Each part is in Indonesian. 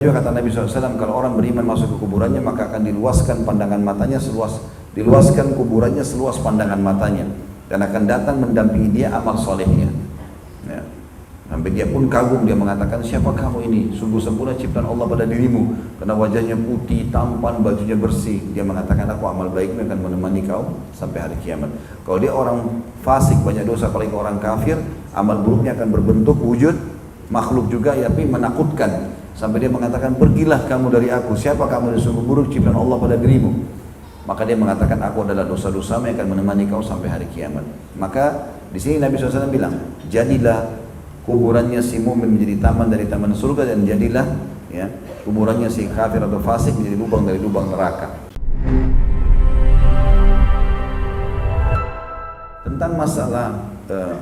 Juga kata Nabi SAW, kalau orang beriman masuk ke kuburannya maka akan diluaskan pandangan matanya diluaskan kuburannya seluas pandangan matanya, dan akan datang mendampingi dia amal solehnya. Ya. Sampai dia pun kagum, dia mengatakan, siapa kamu ini? Sungguh sempurna ciptaan Allah pada dirimu, karena wajahnya putih, tampan, bajunya bersih. Dia mengatakan, aku amal baiknya akan menemani kau sampai hari kiamat. Kalau dia orang fasik, banyak dosa, apalagi orang kafir, amal buruknya akan berbentuk wujud makhluk juga, tapi menakutkan. Sampai dia mengatakan, pergilah kamu dari aku, siapa kamu yang sungguh buruk ciptaan Allah pada dirimu. Maka dia mengatakan, aku adalah dosa-dosamu yang akan menemani kau sampai hari kiamat. Maka di sini Nabi SAW bilang, jadilah kuburannya si mu'min menjadi taman dari taman surga, dan jadilah ya kuburannya si kafir atau fasik menjadi lubang dari lubang neraka. Tentang masalah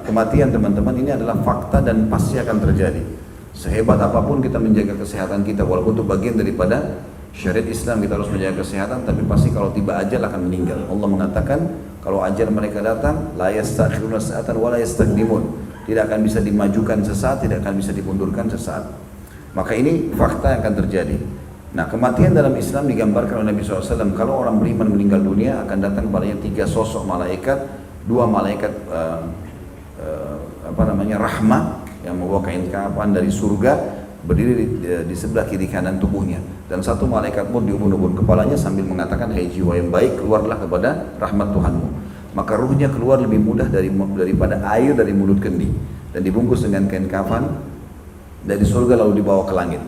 kematian, teman-teman, ini adalah fakta dan pasti akan terjadi. Sehebat apapun kita menjaga kesehatan kita, walaupun itu bagian daripada syariat Islam, kita harus menjaga kesehatan, tapi pasti kalau tiba ajal akan meninggal. Allah mengatakan, kalau ajal mereka datang, la yastakhiruna sa'atan wa la yastaqdimun. Tidak akan bisa dimajukan sesaat, tidak akan bisa dimundurkan sesaat. Maka ini fakta yang akan terjadi. Nah, kematian dalam Islam digambarkan oleh Nabi SAW. Kalau orang beriman meninggal dunia, akan datang padanya 3 sosok malaikat, 2 malaikat rahmah yang membawa kain kafan dari surga, berdiri di sebelah kiri kanan tubuhnya, dan 1 malaikat maut di ubun-ubun kepalanya sambil mengatakan, hai jiwa yang baik, keluarlah kepada rahmat Tuhanmu. Maka ruhnya keluar lebih mudah daripada air dari mulut kendi, dan dibungkus dengan kain kafan dari surga lalu dibawa ke langit.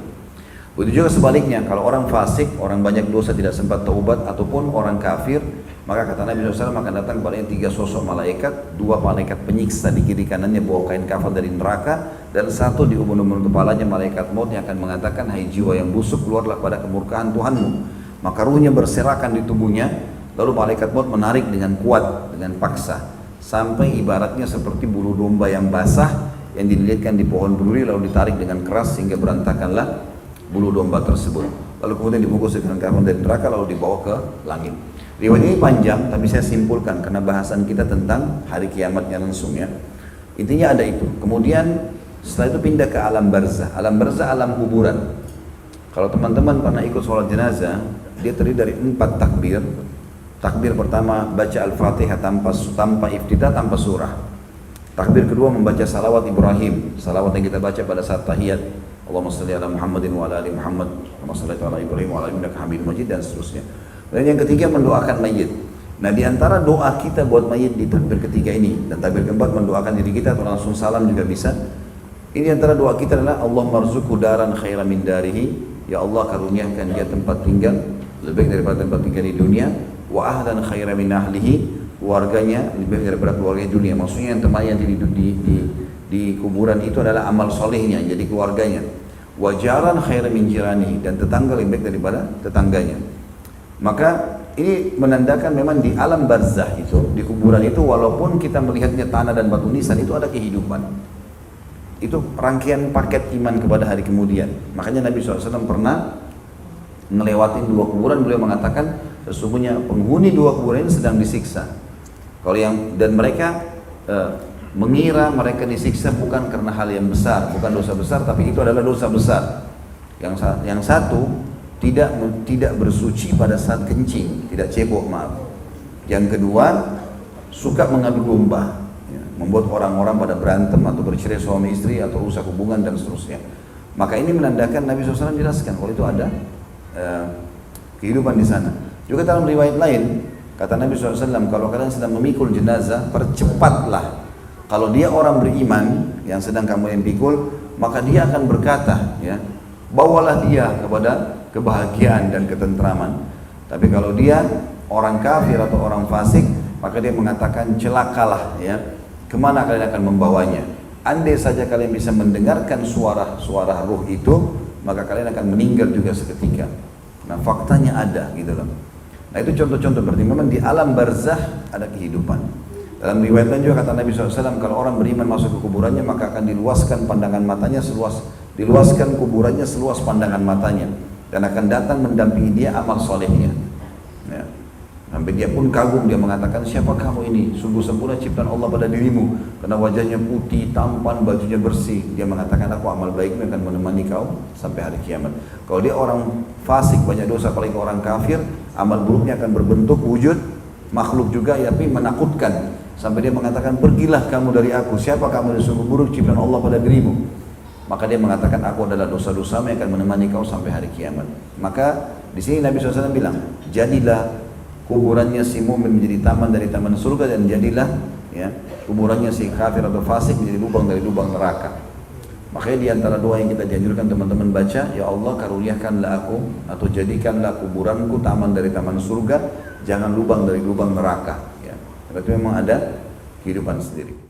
Begitu juga sebaliknya, kalau orang fasik, orang banyak dosa tidak sempat taubat, ataupun orang kafir, maka kata Nabi SAW akan datang padanya 3 sosok malaikat, 2 malaikat penyiksa di kiri kanannya bawa kain kafan dari neraka, dan 1 di ubun-ubun kepalanya malaikat maut yang akan mengatakan, hai jiwa yang busuk, keluarlah pada kemurkaan Tuhanmu. Maka ruhnya berserakan di tubuhnya, lalu malaikat maut menarik dengan kuat, dengan paksa, sampai ibaratnya seperti bulu domba yang basah yang dililitkan di pohon berduri, lalu ditarik dengan keras sehingga berantakanlah bulu domba tersebut. Lalu kemudian dibungkus dengan kafan dari neraka lalu dibawa ke langit. Riwayat ini panjang, tapi saya simpulkan karena bahasan kita tentang hari kiamatnya langsung ya. Intinya ada itu. Kemudian setelah itu pindah ke alam barzah. Alam barzah, alam kuburan. Kalau teman-teman pernah ikut sholat jenazah, dia terdiri dari 4 takbir. Takbir pertama baca Al-Fatihah tanpa iftitah, tanpa surah. Takbir kedua membaca salawat Ibrahim, salawat yang kita baca pada saat tahiyat. Allahumma shalli ala Muhammadin wa ala ali Muhammad, Allahumma shalli ala Ibrahim wa ala ali innaka Hamidum Majid, dan seterusnya. Dan yang ketiga mendoakan mayit. Nah, di antara doa kita buat mayit di takbir ketiga ini dan takbir keempat mendoakan diri kita atau langsung salam juga bisa. Ini antara doa kita adalah Allahumma rzuqhu daran khairan min darihi, ya Allah karuniakan dia tempat tinggal lebih baik daripada tempat tinggal di dunia, wa ahlan khairan min ahlihi, keluarganya lebih baik daripada keluarga di dunia. Maksudnya yang teman yang di kuburan itu adalah amal solehnya, jadi keluarganya. Wa jaran khairan min jiranihi, dan tetangga lebih baik daripada tetangganya. Maka ini menandakan memang di alam barzah itu, di kuburan itu, walaupun kita melihatnya tanah dan batu nisan, itu ada kehidupan. Itu rangkaian paket iman kepada hari kemudian. Makanya Nabi SAW pernah ngelewatin 2 kuburan, beliau mengatakan sesungguhnya penghuni 2 kuburan ini sedang disiksa. Dan mereka mengira mereka disiksa bukan karena hal yang besar, bukan dosa besar, tapi itu adalah dosa besar. Yang satu tidak bersuci pada saat kencing, tidak cebok, maaf. Yang kedua, suka mengadu domba, ya, membuat orang-orang pada berantem atau bercerai suami istri atau rusak hubungan dan seterusnya. Maka ini menandakan Nabi SAW jelaskan kalau itu ada kehidupan di sana. Juga dalam riwayat lain kata Nabi SAW, kalau kalian sedang memikul jenazah, percepatlah. Kalau dia orang beriman yang sedang kamu yang pikul, maka dia akan berkata, ya, bawalah dia kepada kebahagiaan dan ketentraman. Tapi kalau dia orang kafir atau orang fasik, maka dia mengatakan celakalah, ya, kemana kalian akan membawanya. Andai saja kalian bisa mendengarkan suara ruh itu, maka kalian akan meninggal juga seketika. Nah, faktanya ada gitu loh. Nah, itu contoh-contoh, berarti memang di alam barzah ada kehidupan. Dalam riwayat lain juga kata Nabi SAW, kalau orang beriman masuk ke kuburannya maka akan diluaskan pandangan matanya diluaskan kuburannya seluas pandangan matanya, dan akan datang mendampingi dia amal solehnya. Ya. Sampai dia pun kagum, dia mengatakan, siapa kamu ini? Sungguh sempurna ciptaan Allah pada dirimu. Karena wajahnya putih, tampan, bajunya bersih. Dia mengatakan, aku amal baikmu akan menemani kau sampai hari kiamat. Kalau dia orang fasik, banyak dosa, apalagi orang kafir, amal buruknya akan berbentuk wujud makhluk juga, tapi menakutkan. Sampai dia mengatakan, pergilah kamu dari aku. Siapa kamu? Sungguh buruk ciptaan Allah pada dirimu. Maka dia mengatakan, aku adalah dosa-dosamu yang akan menemani kau sampai hari kiamat. Maka di sini Nabi SAW bilang, jadilah kuburannya si mu'min menjadi taman dari taman surga, dan jadilah ya kuburannya si kafir atau fasik menjadi lubang dari lubang neraka. Makanya di antara doa yang kita dianjurkan teman-teman baca, ya Allah karuniakanlah aku atau jadikanlah kuburanku taman dari taman surga, jangan lubang dari lubang neraka. Ya, itu memang ada kehidupan sendiri.